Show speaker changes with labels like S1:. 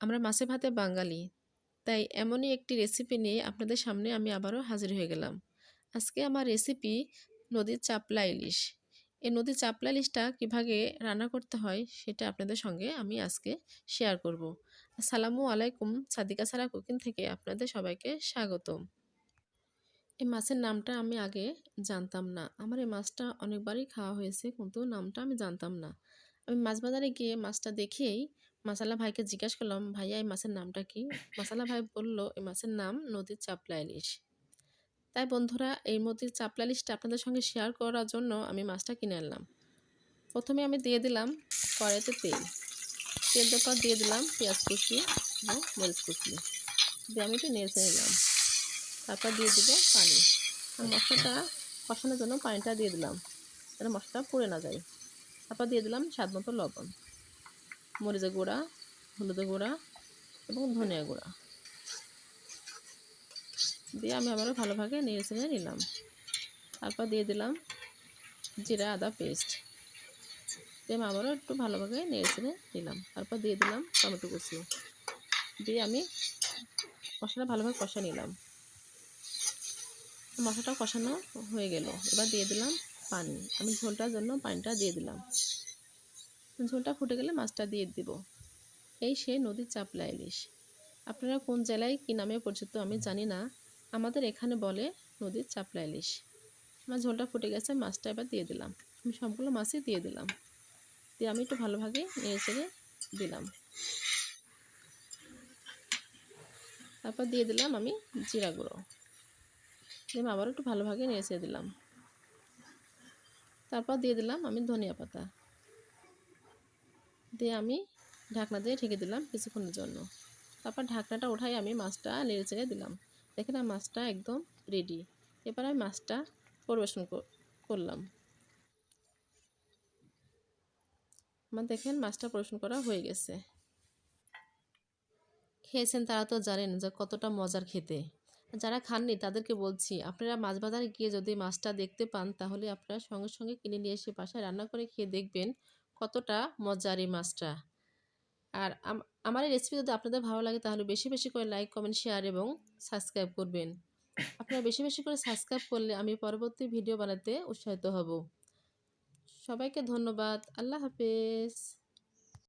S1: আমরা মাছে ভাতে বাঙালি, তাই এমনই একটি রেসিপি নিয়ে আপনাদের সামনে আমি আবারও হাজির হয়ে গেলাম। আজকে আমার রেসিপি নদীর চাপলা ইলিশ। এই নদীর চাপলা ইলিশটা কীভাবে রান্না করতে হয় সেটা আপনাদের সঙ্গে আমি আজকে শেয়ার করব। আসসালামু আলাইকুম, সাদিকা সারা কুকিং থেকে আপনাদের সবাইকে স্বাগতম। এই মাছের নামটা আমি আগে জানতাম না। আমার এই মাছটা অনেকবারই খাওয়া হয়েছে, কিন্তু নামটা আমি জানতাম না। আমি মাছ বাজারে গিয়ে মাছটা দেখেই মাছওয়ালা ভাইকে জিজ্ঞেস করলাম, ভাইয়া এই মাছের নামটা কি? মাছওয়ালা ভাই বলল এই মাছের নাম নদীর চাপলা ইলিশ। তাই বন্ধুরা, এই নদীর চাপলা ইলিশটা আপনাদের সঙ্গে শেয়ার করার জন্য আমি মাছটা কিনে আনলাম। প্রথমে আমি দিয়ে দিলাম কড়াইতে তেল। তেল দেওয়ার পর দিয়ে দিলাম পেঁয়াজ কুচি এবং মরিচ কুচি, দিয়ে আমি একটু নেড়ে নিলাম। তারপর দিয়ে দেবো পানি। মশলাটা কষানোর জন্য পানিটা দিয়ে দিলাম, যেন মশলাটা পুড়ে না যায়। তারপর দিয়ে দিলাম স্বাদ মতো লবণ, মরিচের গুঁড়া, হলুদের গুঁড়া এবং ধনিয়া গুঁড়া দিয়ে আমি আবারও ভালোভাবে নেড়ে নিলাম। তারপর দিয়ে দিলাম জিরা আদা পেস্ট, দিয়ে আমি আবারও একটু ভালোভাবে নেড়ে নিলাম। তারপর দিয়ে দিলাম টমেটো কুচি, দিয়ে আমি মশলাটা ভালোভাবে কষা নিলাম। মশলাটা কষানো হয়ে গেল, এবার দিয়ে দিলাম পানি। আমি ঝোলটার জন্য পানিটা দিয়ে দিলাম। ঝোলটা ফুটে গেলে মাছটা দিয়ে দিব। এই সেই নদীর চাপলা ইলিশ। আপনারা কোন জেলায় কী নামে পরিচিত আমি জানি না, আমাদের এখানে বলে নদীর চাপলা ইলিশ। আমার ঝোলটা ফুটে গেছে, মাছটা এবার দিয়ে দিলাম। আমি সবগুলো মাছই দিয়ে দিলাম, দিয়ে আমি একটু ভালোভাবে নেড়ে দিলাম। তারপর দিয়ে দিলাম আমি জিরা গুঁড়ো, দিয়ে আমি আবারও একটু ভালোভাবে নেড়ে দিলাম। তারপর দিয়ে দিলাম আমি ধনিয়া পাতা, দিয়ে আমি ঢাকনা দিয়ে ঢেকে দিলাম কিছুক্ষণের জন্য। তারপর ঢাকনাটা উঠাই আমি মাছটা নেড়ে দিলাম। দেখেন আমার মাছটা একদম রেডি। এবার আমি মাছটা পরিবেশন করলাম। আমার দেখেন মাছটা পরিবেশন করা হয়ে গেছে। খেয়েছেন তারা তো জানেন যে কতটা মজার খেতে। যারা খাননি তাদেরকে বলছি, আপনারা মাছ বাজারে গিয়ে যদি মাছটা দেখতে পান তাহলে আপনারা সঙ্গে সঙ্গে কিনে নিয়ে এসে বাসায় রান্না করে খেয়ে দেখবেন কতটা মজার এই মাছটা। আর আমার এই রেসিপি যদি আপনাদের ভালো লাগে তাহলে বেশি বেশি করে লাইক, কমেন্ট, শেয়ার এবং সাবস্ক্রাইব করবেন। আপনারা বেশি বেশি করে সাবস্ক্রাইব করলে আমি পরবর্তী ভিডিও বানাতে উৎসাহিত হব। সবাইকে ধন্যবাদ। আল্লাহ হাফেজ।